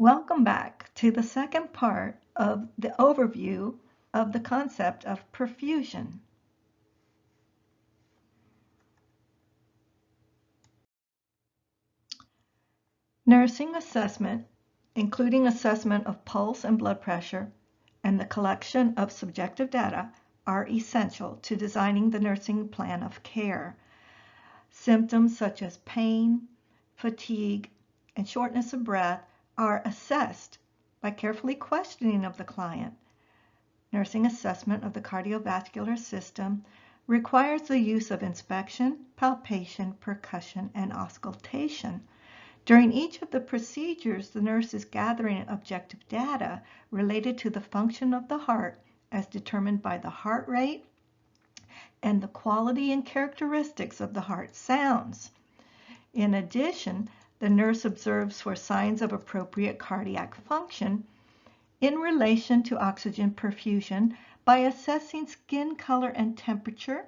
Welcome back to the second part of the overview of the concept of perfusion. Nursing assessment, including assessment of pulse and blood pressure, and the collection of subjective data, are essential to designing the nursing plan of care. Symptoms such as pain, fatigue, and shortness of breath are assessed by carefully questioning of the client. Nursing assessment of the cardiovascular system requires the use of inspection, palpation, percussion, and auscultation. During each of the procedures, the nurse is gathering objective data related to the function of the heart as determined by the heart rate and the quality and characteristics of the heart sounds. In addition, the nurse observes for signs of appropriate cardiac function in relation to oxygen perfusion by assessing skin color and temperature,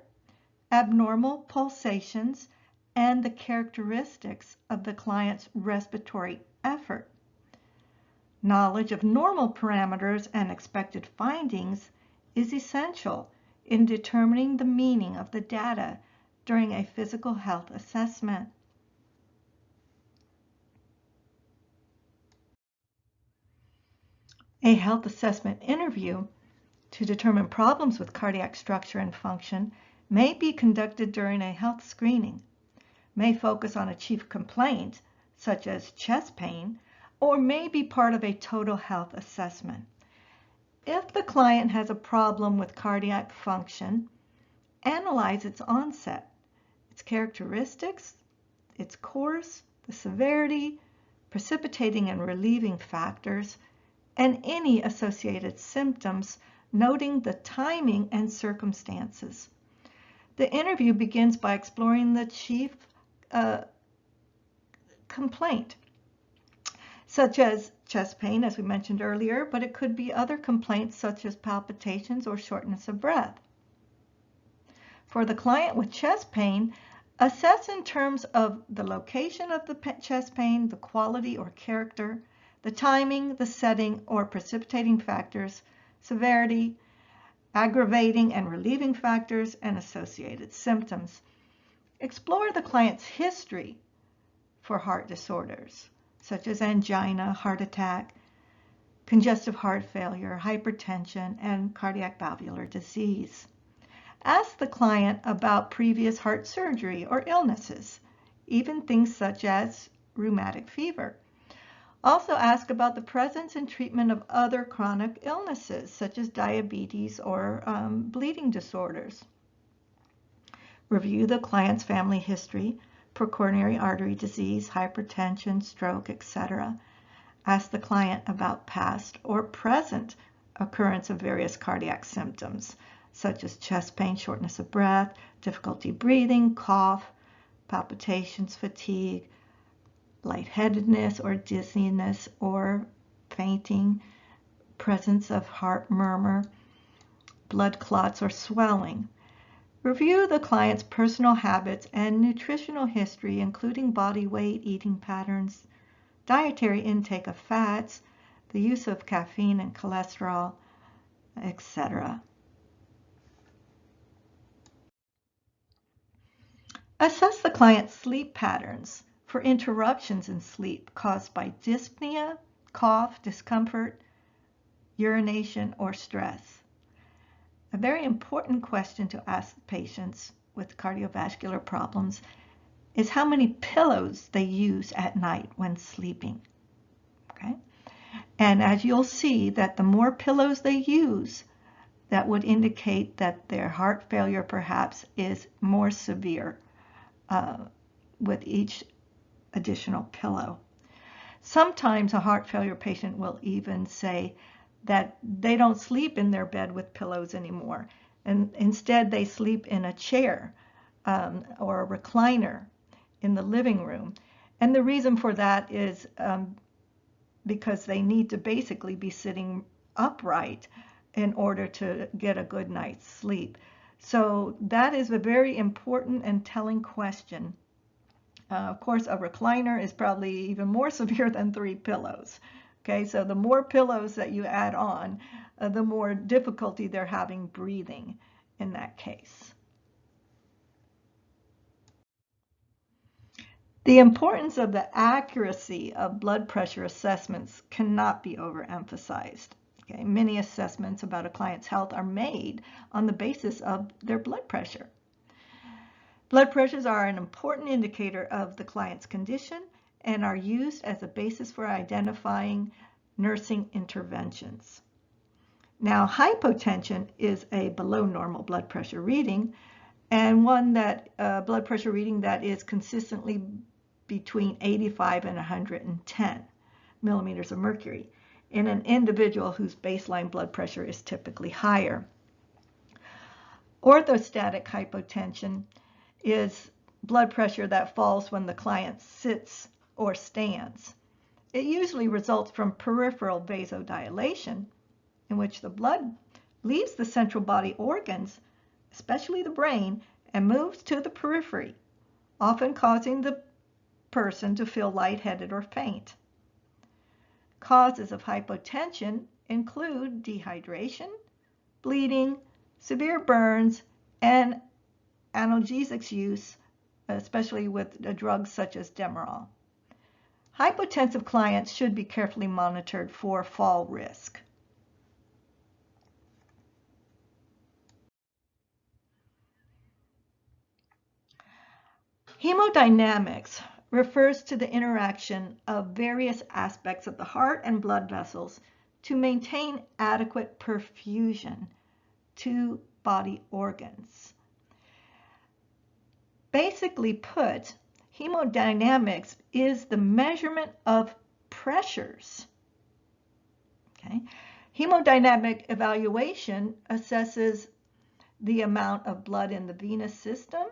abnormal pulsations, and the characteristics of the client's respiratory effort. Knowledge of normal parameters and expected findings is essential in determining the meaning of the data during a physical health assessment. A health assessment interview to determine problems with cardiac structure and function may be conducted during a health screening, may focus on a chief complaint, such as chest pain, or may be part of a total health assessment. If the client has a problem with cardiac function, analyze its onset, its characteristics, its course, the severity, precipitating and relieving factors, and any associated symptoms, noting the timing and circumstances. The interview begins by exploring the chief complaint, such as chest pain, as we mentioned earlier, but it could be other complaints such as palpitations or shortness of breath. For the client with chest pain, assess in terms of the location of the chest pain, the quality or character, the timing, the setting, or precipitating factors, severity, aggravating and relieving factors, and associated symptoms. Explore the client's history for heart disorders, such as angina, heart attack, congestive heart failure, hypertension, and cardiac valvular disease. Ask the client about previous heart surgery or illnesses, even things such as rheumatic fever. Also ask about the presence and treatment of other chronic illnesses, such as diabetes or bleeding disorders. Review the client's family history for coronary artery disease, hypertension, stroke, etc. Ask the client about past or present occurrence of various cardiac symptoms, such as chest pain, shortness of breath, difficulty breathing, cough, palpitations, fatigue, lightheadedness or dizziness or fainting, presence of heart murmur, blood clots or swelling. Review the client's personal habits and nutritional history, including body weight, eating patterns, dietary intake of fats, the use of caffeine and cholesterol, etc. Assess the client's sleep patterns for interruptions in sleep caused by dyspnea, cough, discomfort, urination, or stress. A very important question to ask patients with cardiovascular problems is how many pillows they use at night when sleeping. Okay? And as you'll see, that the more pillows they use, that would indicate that their heart failure perhaps is more severe with each additional pillow. Sometimes a heart failure patient will even say that they don't sleep in their bed with pillows anymore, and instead they sleep in a chair or a recliner in the living room. And the reason for that is because they need to basically be sitting upright in order to get a good night's sleep. So that is a very important and telling question. Of course, a recliner is probably even more severe than 3 pillows. Okay, so the more pillows that you add on, the more difficulty they're having breathing in that case. The importance of the accuracy of blood pressure assessments cannot be overemphasized. Okay, many assessments about a client's health are made on the basis of their blood pressure. Blood pressures are an important indicator of the client's condition and are used as a basis for identifying nursing interventions. Now, hypotension is a below normal blood pressure reading, and one that blood pressure reading that is consistently between 85 and 110 millimeters of mercury in an individual whose baseline blood pressure is typically higher. Orthostatic hypotension is blood pressure that falls when the client sits or stands. It usually results from peripheral vasodilation, in which the blood leaves the central body organs, especially the brain, and moves to the periphery, often causing the person to feel lightheaded or faint. Causes of hypotension include dehydration, bleeding, severe burns, and analgesics use, especially with drugs such as Demerol. Hypotensive clients should be carefully monitored for fall risk. Hemodynamics refers to the interaction of various aspects of the heart and blood vessels to maintain adequate perfusion to body organs. Basically put, hemodynamics is the measurement of pressures. Okay? Hemodynamic evaluation assesses the amount of blood in the venous system,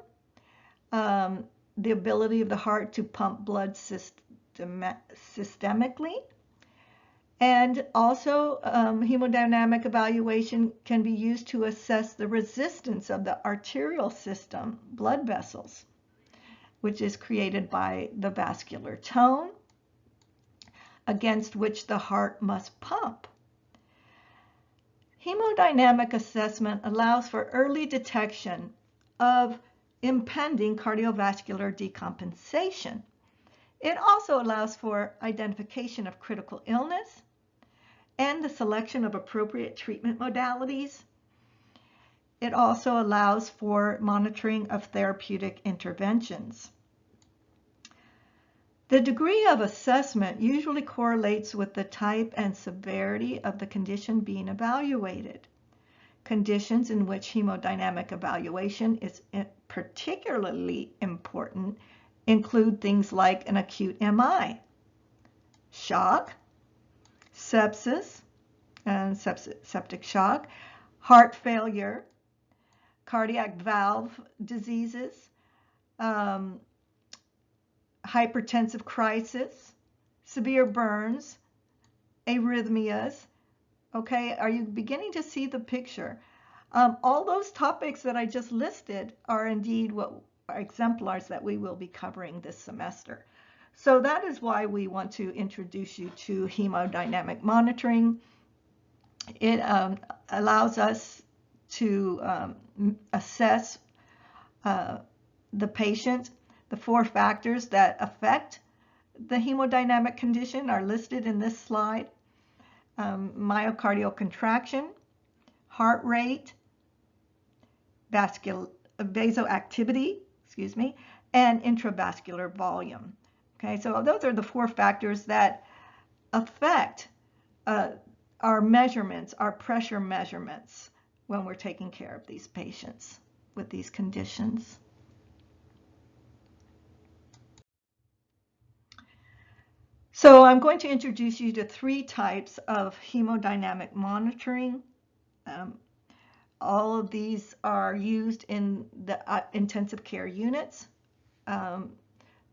the ability of the heart to pump blood systemically, and also hemodynamic evaluation can be used to assess the resistance of the arterial system, blood vessels, which is created by the vascular tone against which the heart must pump. Hemodynamic assessment allows for early detection of impending cardiovascular decompensation. It also allows for identification of critical illness and the selection of appropriate treatment modalities. It also allows for monitoring of therapeutic interventions. The degree of assessment usually correlates with the type and severity of the condition being evaluated. Conditions in which hemodynamic evaluation is particularly important include things like an acute MI, shock, sepsis, and septic shock, heart failure, cardiac valve diseases, hypertensive crisis, severe burns, arrhythmias. Okay, are you beginning to see the picture? All those topics that I just listed are indeed what are exemplars that we will be covering this semester. So that is why we want to introduce you to hemodynamic monitoring. It allows us to assess the patient. The 4 factors that affect the hemodynamic condition are listed in this slide. Myocardial contraction, heart rate, vasoactivity, and intravascular volume. Okay, so those are the 4 factors that affect our measurements, our pressure measurements, when we're taking care of these patients with these conditions. So I'm going to introduce you to 3 types of hemodynamic monitoring. All of these are used in the intensive care units.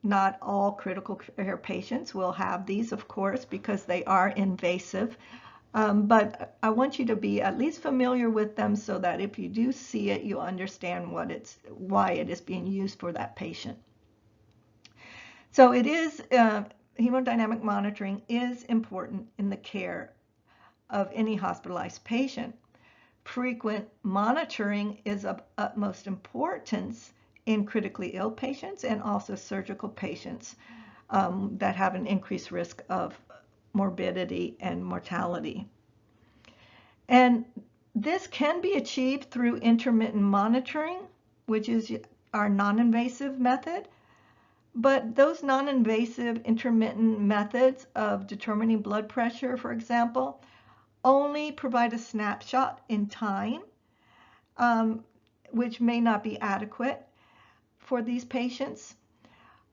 Not all critical care patients will have these, of course, because they are invasive. But I want you to be at least familiar with them so that if you do see it, you'll understand why it is being used for that patient. So it is hemodynamic monitoring is important in the care of any hospitalized patient. Frequent monitoring is of utmost importance in critically ill patients and also surgical patients that have an increased risk of morbidity and mortality. And this can be achieved through intermittent monitoring, which is our non-invasive method. But those non-invasive intermittent methods of determining blood pressure, for example, only provide a snapshot in time, which may not be adequate for these patients.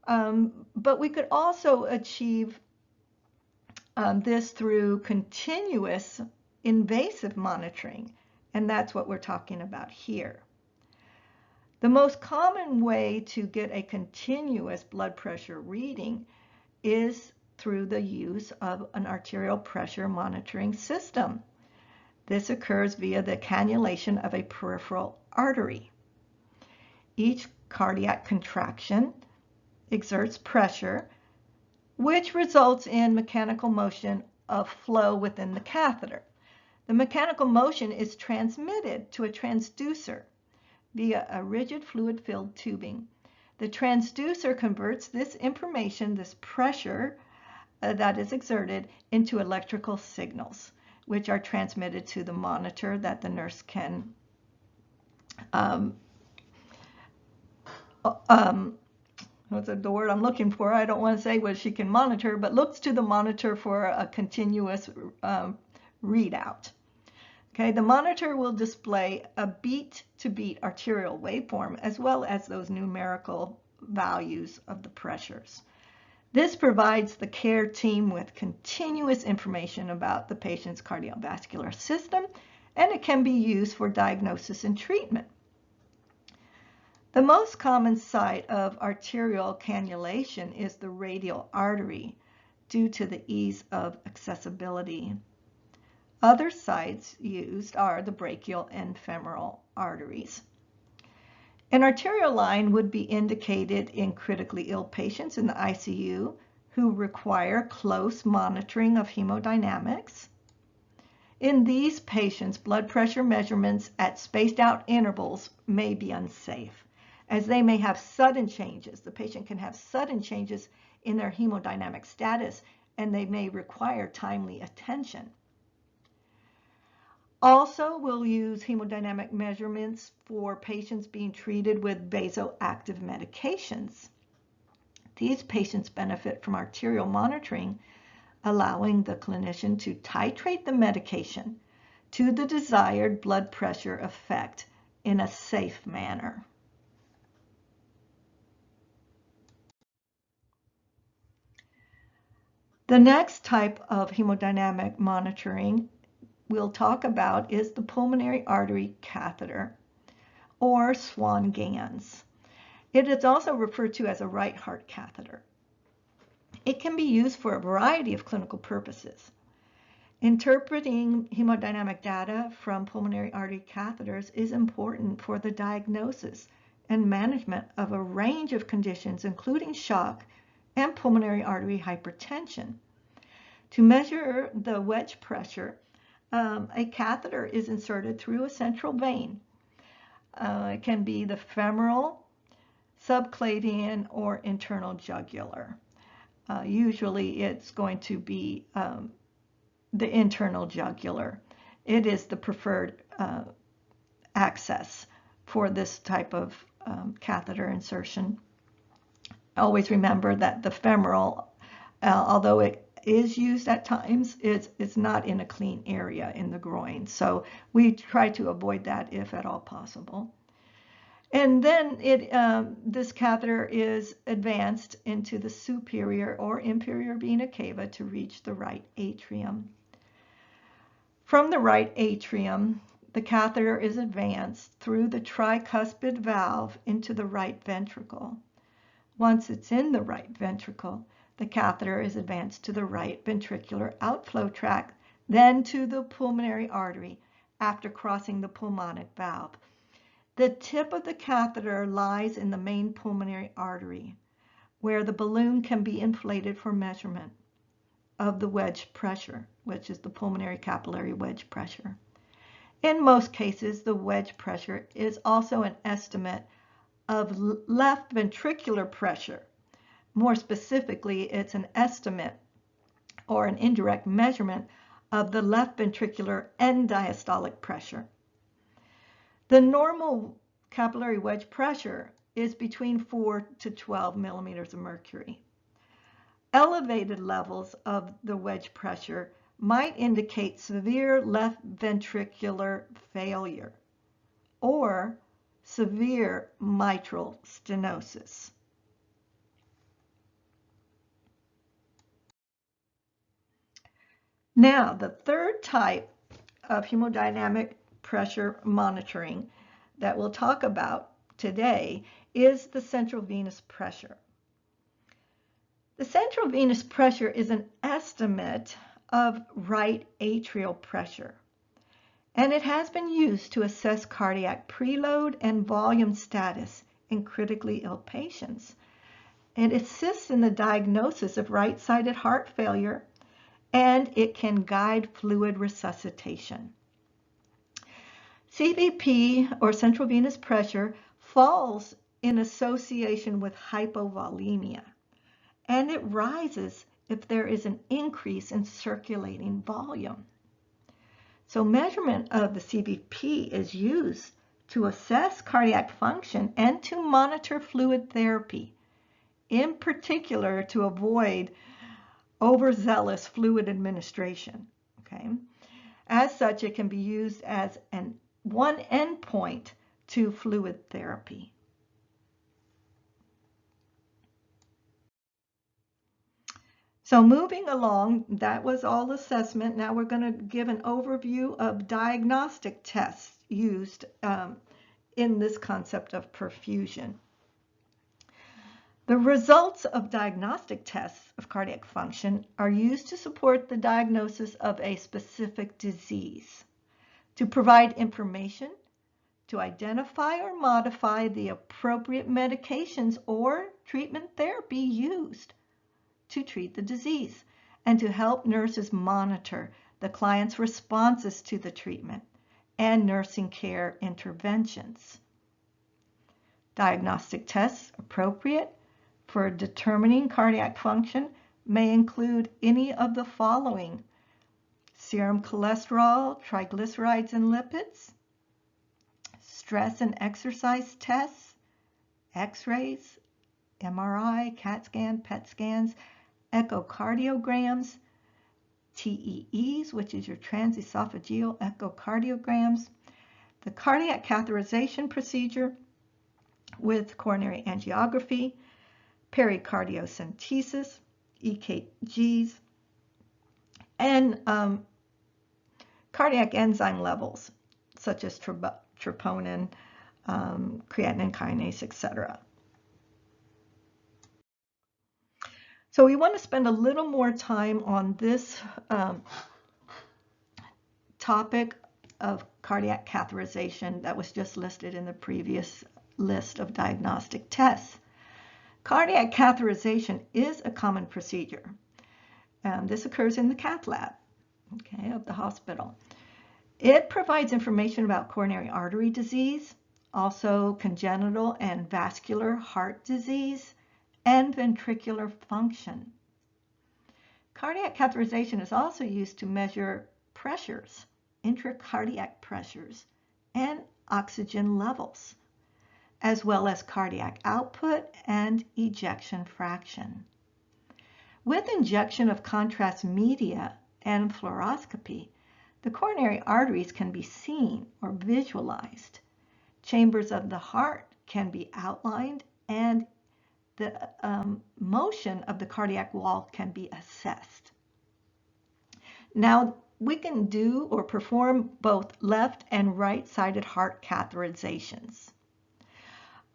But we could also achieve this through continuous invasive monitoring, and that's what we're talking about here. The most common way to get a continuous blood pressure reading is through the use of an arterial pressure monitoring system. This occurs via the cannulation of a peripheral artery. Each cardiac contraction exerts pressure, which results in mechanical motion of flow within the catheter. The mechanical motion is transmitted to a transducer via a rigid fluid-filled tubing. The transducer converts this information, this pressure that is exerted, into electrical signals, which are transmitted to the monitor that the nurse can what's the word I'm looking for? I don't want to say what she can monitor, but looks to the monitor for a continuous readout. Okay, the monitor will display a beat-to-beat arterial waveform as well as those numerical values of the pressures. This provides the care team with continuous information about the patient's cardiovascular system, and it can be used for diagnosis and treatment. The most common site of arterial cannulation is the radial artery due to the ease of accessibility. Other sites used are the brachial and femoral arteries. An arterial line would be indicated in critically ill patients in the ICU who require close monitoring of hemodynamics. In these patients, blood pressure measurements at spaced out intervals may be unsafe, as they may have sudden changes. The patient can have sudden changes in their hemodynamic status, and they may require timely attention. Also, we'll use hemodynamic measurements for patients being treated with vasoactive medications. These patients benefit from arterial monitoring, allowing the clinician to titrate the medication to the desired blood pressure effect in a safe manner. The next type of hemodynamic monitoring we'll talk about is the pulmonary artery catheter, or Swan-Ganz. It is also referred to as a right heart catheter. It can be used for a variety of clinical purposes. Interpreting hemodynamic data from pulmonary artery catheters is important for the diagnosis and management of a range of conditions, including shock and pulmonary artery hypertension. To measure the wedge pressure, a catheter is inserted through a central vein. It can be the femoral, subclavian, or internal jugular. Usually it's going to be the internal jugular. It is the preferred access for this type of catheter insertion. Always remember that the femoral, although it is used at times, it's not in a clean area in the groin. So we try to avoid that if at all possible. And then this catheter is advanced into the superior or inferior vena cava to reach the right atrium. From the right atrium, the catheter is advanced through the tricuspid valve into the right ventricle. Once it's in the right ventricle, the catheter is advanced to the right ventricular outflow tract, then to the pulmonary artery after crossing the pulmonic valve. The tip of the catheter lies in the main pulmonary artery. where the balloon can be inflated for measurement of the wedge pressure, which is the pulmonary capillary wedge pressure. In most cases, the wedge pressure is also an estimate of left ventricular pressure. More specifically, it's an estimate or an indirect measurement of the left ventricular end diastolic pressure. The normal capillary wedge pressure is between 4 to 12 millimeters of mercury. Elevated levels of the wedge pressure might indicate severe left ventricular failure or severe mitral stenosis. Now, the third type of hemodynamic pressure monitoring that we'll talk about today is the central venous pressure. The central venous pressure is an estimate of right atrial pressure, and it has been used to assess cardiac preload and volume status in critically ill patients. It assists in the diagnosis of right-sided heart failure, and it can guide fluid resuscitation. CVP, or central venous pressure, falls in association with hypovolemia, and it rises if there is an increase in circulating volume. So measurement of the CVP is used to assess cardiac function and to monitor fluid therapy, in particular to avoid overzealous fluid administration. Okay? As such, it can be used as one endpoint to fluid therapy. So moving along, that was all assessment. Now we're going to give an overview of diagnostic tests used in this concept of perfusion. The results of diagnostic tests of cardiac function are used to support the diagnosis of a specific disease, to provide information, to identify or modify the appropriate medications or treatment therapy used to treat the disease, and to help nurses monitor the client's responses to the treatment and nursing care interventions. Diagnostic tests appropriate for determining cardiac function may include any of the following: serum cholesterol, triglycerides and lipids, stress and exercise tests, x-rays, MRI, CAT scan, PET scans, echocardiograms, TEEs, which is your transesophageal echocardiograms, the cardiac catheterization procedure with coronary angiography, pericardiocentesis, EKGs, and cardiac enzyme levels, such as troponin, creatinine kinase, etc. So we want to spend a little more time on this topic of cardiac catheterization that was just listed in the previous list of diagnostic tests. Cardiac catheterization is a common procedure. This occurs in the cath lab, okay, of the hospital. It provides information about coronary artery disease, also congenital and vascular heart disease, and ventricular function. Cardiac catheterization is also used to measure pressures, intracardiac pressures, and oxygen levels, as well as cardiac output and ejection fraction. With injection of contrast media and fluoroscopy, the coronary arteries can be seen or visualized. Chambers of the heart can be outlined, and the motion of the cardiac wall can be assessed. Now, we can do or perform both left and right-sided heart catheterizations.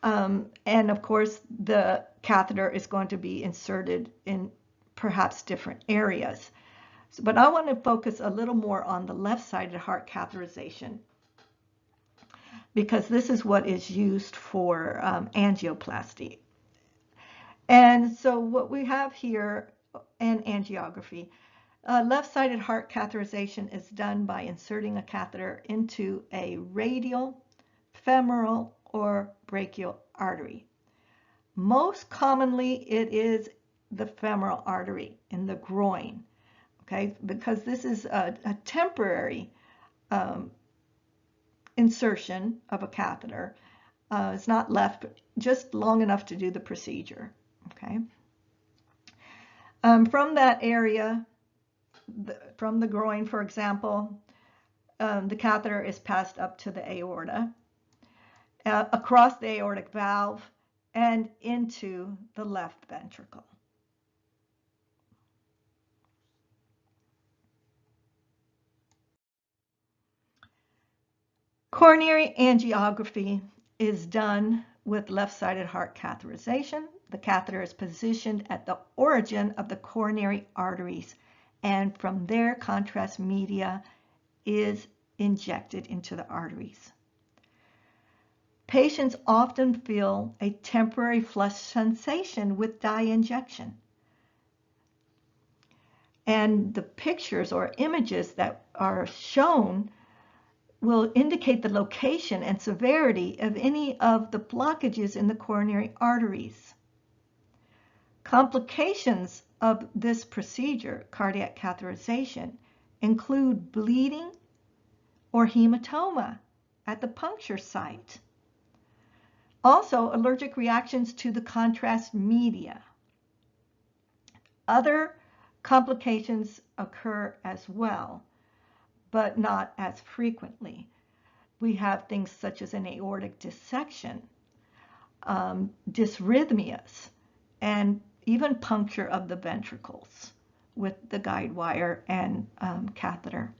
And of course, the catheter is going to be inserted in perhaps different areas. But I want to focus a little more on the left-sided heart catheterization, because this is what is used for angioplasty. And so what we have here, and angiography. Left-sided heart catheterization is done by inserting a catheter into a radial, femoral, or brachial artery. Most commonly, it is the femoral artery in the groin, okay, because this is a temporary insertion of a catheter. It's not left just long enough to do the procedure, okay. From that area, from the groin, for example, the catheter is passed up to the aorta, across the aortic valve, and into the left ventricle. Coronary angiography is done with left-sided heart catheterization. The catheter is positioned at the origin of the coronary arteries, and from there, contrast media is injected into the arteries. Patients often feel a temporary flush sensation with dye injection. And the pictures or images that are shown will indicate the location and severity of any of the blockages in the coronary arteries. Complications of this procedure, cardiac catheterization, include bleeding or hematoma at the puncture site. Also, allergic reactions to the contrast media. Other complications occur as well, but not as frequently. We have things such as an aortic dissection, dysrhythmias, and even puncture of the ventricles with the guide wire and catheter.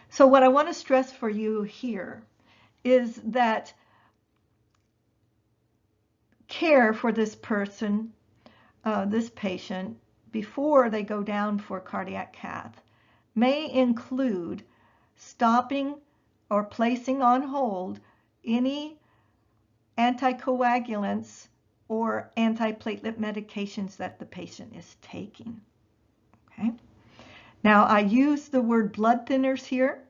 So what I want to stress for you here is that care for this person, this patient, before they go down for cardiac cath may include stopping or placing on hold any anticoagulants or antiplatelet medications that the patient is taking. Okay. Now, I use the word blood thinners here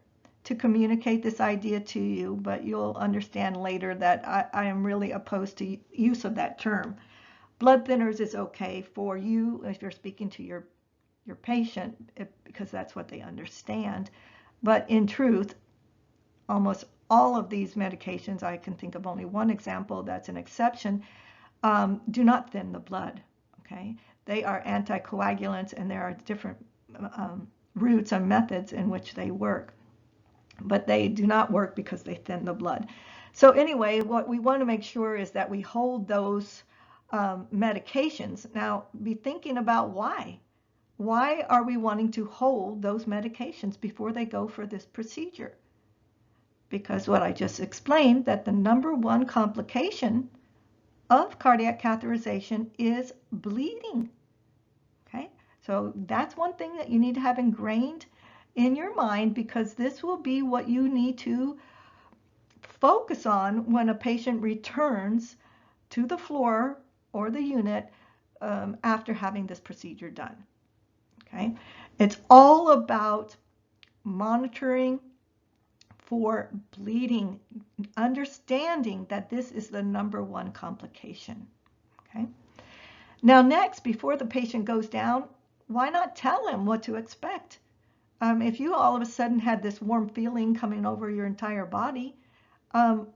to communicate this idea to you, but you'll understand later that I am really opposed to use of that term. Blood thinners is okay for you if you're speaking to your patient, because that's what they understand. But in truth, almost all of these medications, I can think of only one example that's an exception, do not thin the blood. Okay, they are anticoagulants, and there are different routes and methods in which they work, but they do not work because they thin the blood. So anyway, what we want to make sure is that we hold those medications. Now, be thinking about why. Why are we wanting to hold those medications before they go for this procedure? Because what I just explained, that the number one complication of cardiac catheterization is bleeding. Okay, so that's one thing that you need to have ingrained in your mind, because this will be what you need to focus on when a patient returns to the floor or the unit after having this procedure done. Okay, it's all about monitoring for bleeding, understanding that this is the number one complication. Okay. Now next, before the patient goes down, why not tell him what to expect? If you all of a sudden had this warm feeling coming over your entire body,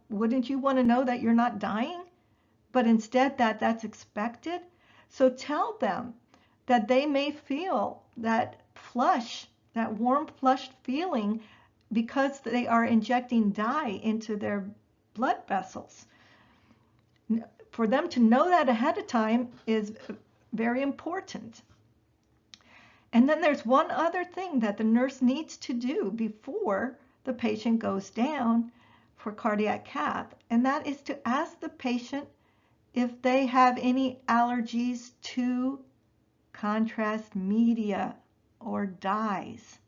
wouldn't you want to know that you're not dying, but instead that that's expected? So tell them that they may feel that flush, that warm flushed feeling, because they are injecting dye into their blood vessels. For them to know that ahead of time is very important. And then there's one other thing that the nurse needs to do before the patient goes down for cardiac cath, and that is to ask the patient if they have any allergies to contrast media or dyes.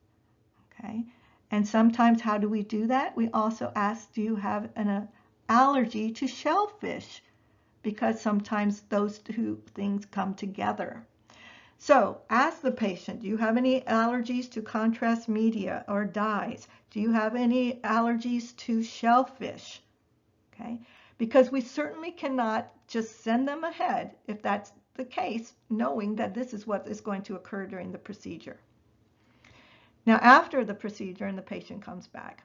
Okay. And sometimes, how do we do that? We also ask, do you have an allergy to shellfish because sometimes those two things come together. So ask the patient, do you have any allergies to contrast media or dyes? Do you have any allergies to shellfish? Okay, because we certainly cannot just send them ahead if that's the case, knowing that this is what is going to occur during the procedure. Now, after the procedure and the patient comes back,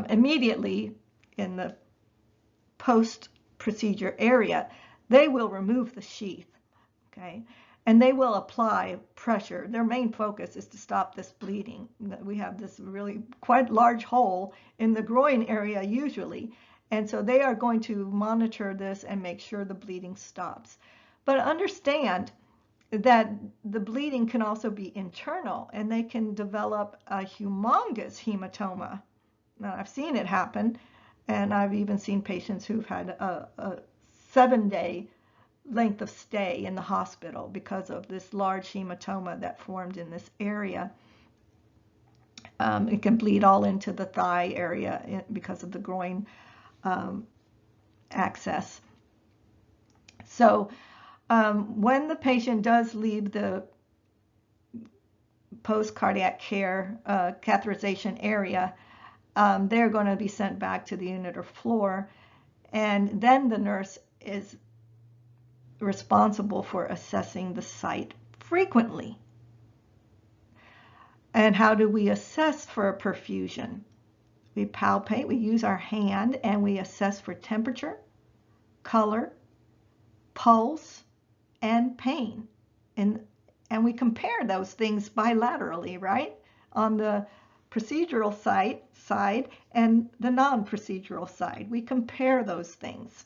immediately in the post-procedure area, they will remove the sheath, okay? And they will apply pressure. Their main focus is to stop this bleeding. We have this really quite large hole in the groin area usually, and so they are going to monitor this and make sure the bleeding stops. But understand that the bleeding can also be internal, and they can develop a humongous hematoma. Now, I've seen it happen, and I've even seen patients who've had a 7-day length of stay in the hospital because of this large hematoma that formed in this area. It can bleed all into the thigh area because of the groin access. So when the patient does leave the post-cardiac care catheterization area, they're going to be sent back to the unit or floor, and then the nurse is responsible for assessing the site frequently. And how do we assess for a perfusion? We palpate, we use our hand, and we assess for temperature, color, pulse, and pain. And we compare those things bilaterally, right? On the procedural side and the non-procedural side. We compare those things.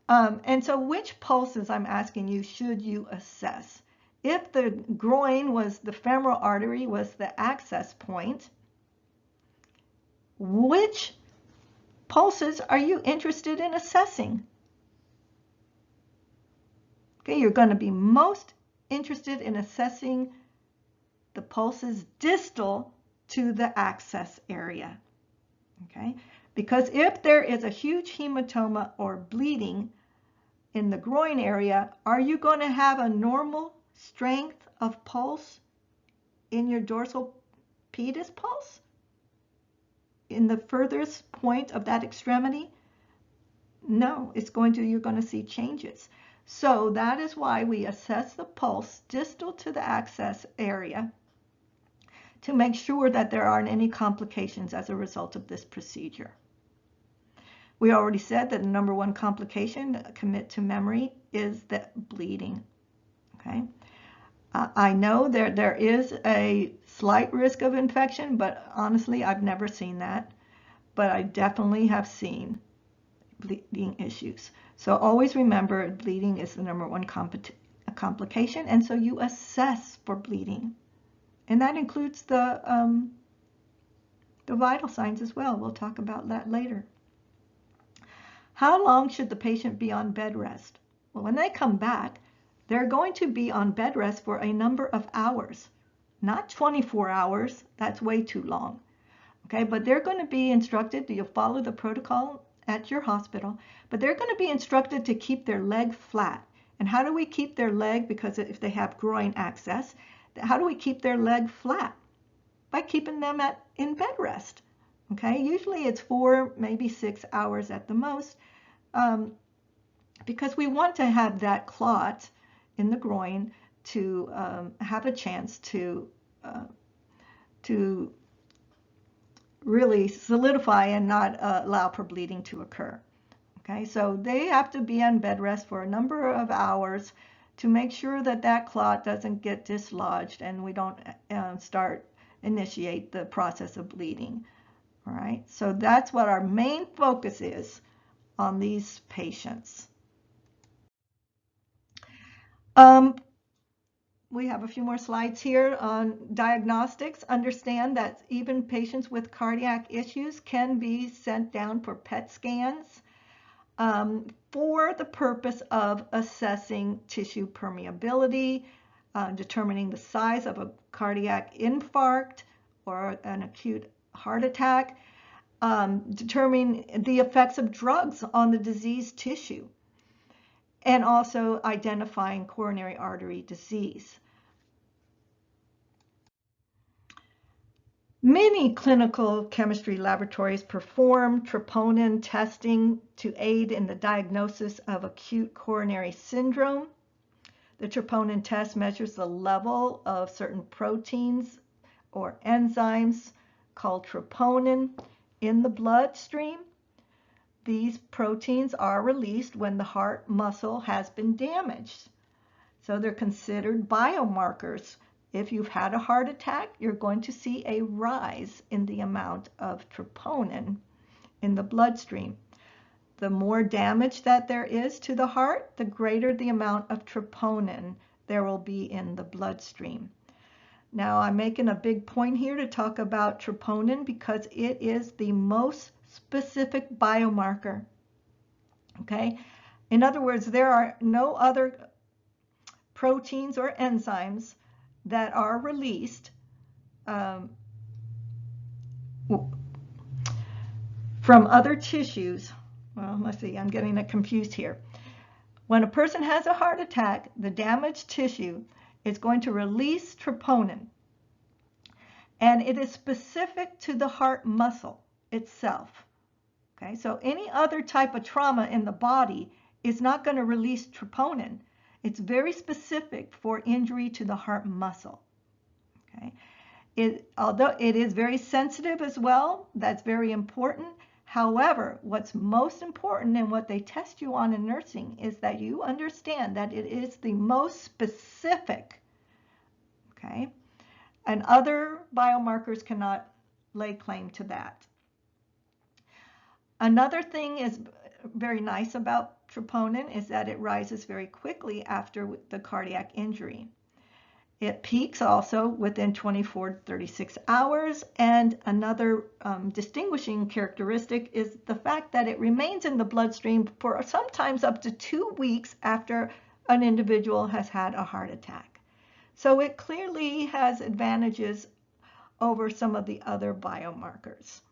And so which pulses, I'm asking you, should you assess? If the groin was, the femoral artery was the access point, which pulses are you interested in assessing? Okay, you're going to be most interested in assessing the pulses distal to the access area. Okay, because if there is a huge hematoma or bleeding in the groin area, are you going to have a normal strength of pulse in your dorsal pedis pulse? In the furthest point of that extremity? No, you're going to see changes. So that is why we assess the pulse distal to the access area to make sure that there aren't any complications as a result of this procedure. We already said that the number one complication, commit to memory, is the bleeding. Okay, I know there is a slight risk of infection, but honestly, I've never seen that. But I definitely have seen bleeding issues. So always remember, bleeding is the number one complication, and so you assess for bleeding, and that includes the vital signs as well. We'll talk about that later. How long should the patient be on bed rest? Well, when they come back, they're going to be on bed rest for a number of hours, not 24 hours. That's way too long. Okay, but they're going to be instructed, you'll follow the protocol at your hospital, but they're going to be instructed to keep their leg flat. And how do we keep their leg? Because if they have groin access, how do we keep their leg flat? By keeping them in bed rest. Okay, usually it's 4, maybe 6 hours at the most, because we want to have that clot in the groin to have a chance to really solidify and not allow for bleeding to occur. Okay, so they have to be on bed rest for a number of hours to make sure that that clot doesn't get dislodged and we don't initiate the process of bleeding. All right, so that's what our main focus is on these patients. We have a few more slides here on diagnostics. Understand that even patients with cardiac issues can be sent down for PET scans for the purpose of assessing tissue permeability, determining the size of a cardiac infarct or an acute heart attack. determining the effects of drugs on the diseased tissue, and also identifying coronary artery disease. Many clinical chemistry laboratories perform troponin testing to aid in the diagnosis of acute coronary syndrome. The troponin test measures the level of certain proteins or enzymes called troponin in the bloodstream. These proteins are released when the heart muscle has been damaged. So they're considered biomarkers. If you've had a heart attack, you're going to see a rise in the amount of troponin in the bloodstream. The more damage that there is to the heart, the greater the amount of troponin there will be in the bloodstream. Now, I'm making a big point here to talk about troponin because it is the most specific biomarker. Okay? In other words, there are no other proteins or enzymes that are released from other tissues. Well, let's see, I'm getting it confused here. When a person has a heart attack, the damaged tissue is going to release troponin, and it is specific to the heart muscle itself. Okay, so any other type of trauma in the body is not going to release troponin. It's very specific for injury to the heart muscle. Okay, although it is very sensitive as well, that's very important. However, what's most important and what they test you on in nursing is that you understand that it is the most specific. Okay, and other biomarkers cannot lay claim to that. Another thing is very nice about troponin is that it rises very quickly after the cardiac injury. It peaks also within 24 to 36 hours, and another distinguishing characteristic is the fact that it remains in the bloodstream for sometimes up to 2 weeks after an individual has had a heart attack. So it clearly has advantages over some of the other biomarkers.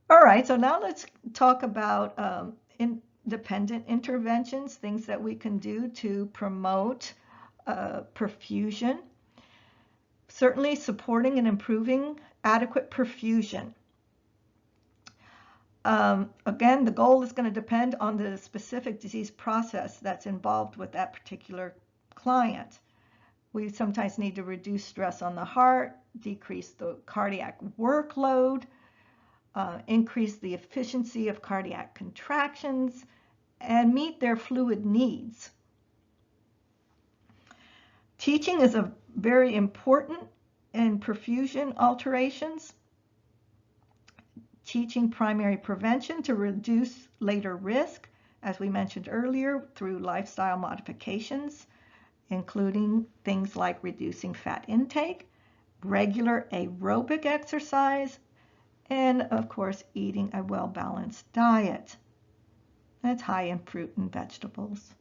All right, so now let's talk about independent interventions, things that we can do to promote perfusion. Certainly supporting and improving adequate perfusion. Again, the goal is going to depend on the specific disease process that's involved with that particular client. We sometimes need to reduce stress on the heart, decrease the cardiac workload, increase the efficiency of cardiac contractions, and meet their fluid needs. Teaching is very important in perfusion alterations. Teaching primary prevention to reduce later risk, as we mentioned earlier, through lifestyle modifications, including things like reducing fat intake, regular aerobic exercise, and of course eating a well-balanced diet that's high in fruit and vegetables.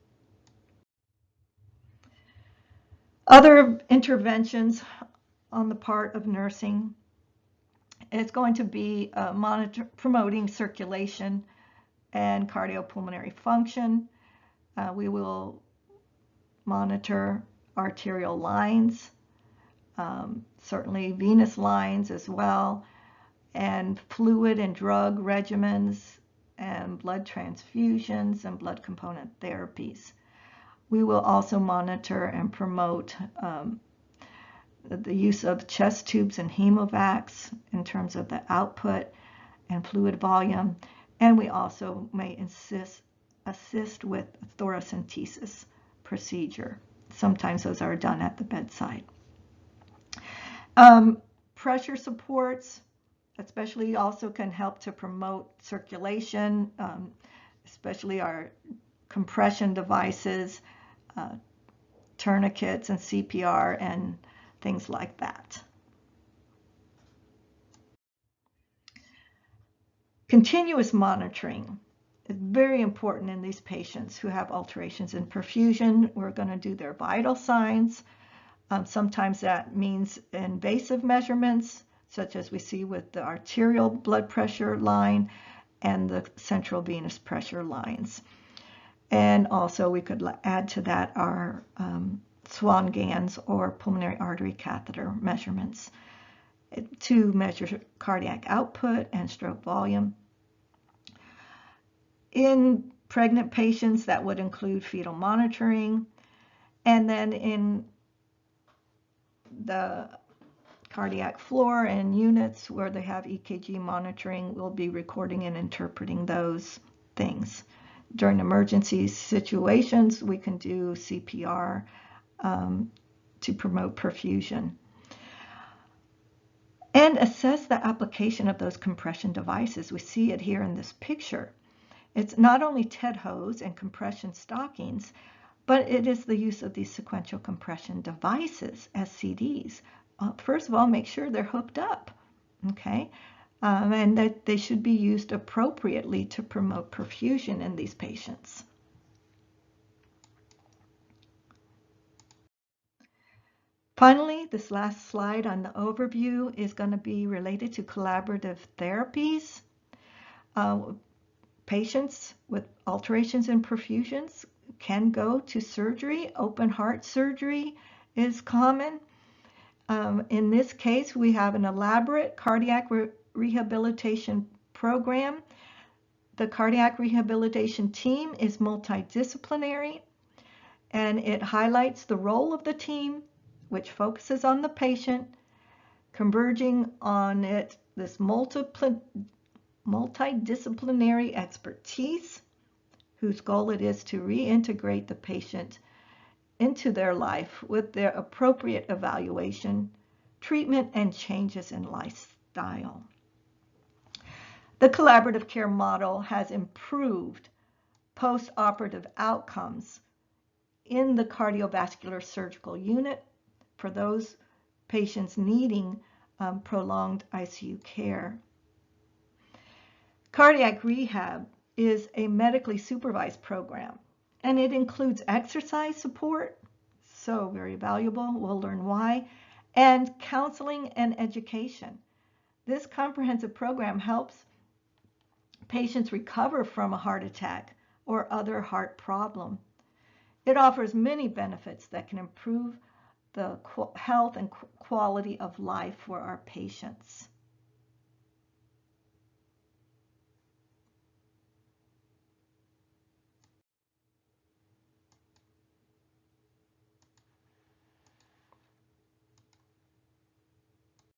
Other interventions on the part of nursing is going to be promoting circulation and cardiopulmonary function. We will monitor arterial lines, certainly venous lines as well, and fluid and drug regimens, and blood transfusions and blood component therapies. We will also monitor and promote the use of chest tubes and hemovacs in terms of the output and fluid volume, and we also may assist with thoracentesis procedure. Sometimes those are done at the bedside. Pressure supports, especially, also can help to promote circulation, especially our compression devices, tourniquets and CPR and things like that. Continuous monitoring is very important in these patients who have alterations in perfusion. We're going to do their vital signs. Sometimes that means invasive measurements, such as we see with the arterial blood pressure line and the central venous pressure lines. And also we could add to that our Swan-Ganz or pulmonary artery catheter measurements to measure cardiac output and stroke volume. In pregnant patients, that would include fetal monitoring. And then in the cardiac floor and units where they have EKG monitoring, we'll be recording and interpreting those things. During emergency situations, we can do CPR to promote perfusion. And assess the application of those compression devices. We see it here in this picture. It's not only TED hose and compression stockings, but it is the use of these sequential compression devices, SCDs. First of all, make sure they're hooked up, okay? And that they should be used appropriately to promote perfusion in these patients. Finally, this last slide on the overview is going to be related to collaborative therapies. Patients with alterations in perfusions can go to surgery. Open heart surgery is common. In this case, we have an elaborate cardiac rehabilitation program. The cardiac rehabilitation team is multidisciplinary, and it highlights the role of the team, which focuses on the patient, converging on this multidisciplinary expertise, whose goal it is to reintegrate the patient into their life with their appropriate evaluation, treatment, and changes in lifestyle. The collaborative care model has improved post-operative outcomes in the cardiovascular surgical unit for those patients needing prolonged ICU care. Cardiac rehab is a medically supervised program, and it includes exercise support, so very valuable, we'll learn why, and counseling and education. This comprehensive program helps patients recover from a heart attack or other heart problem. It offers many benefits that can improve the health and quality of life for our patients.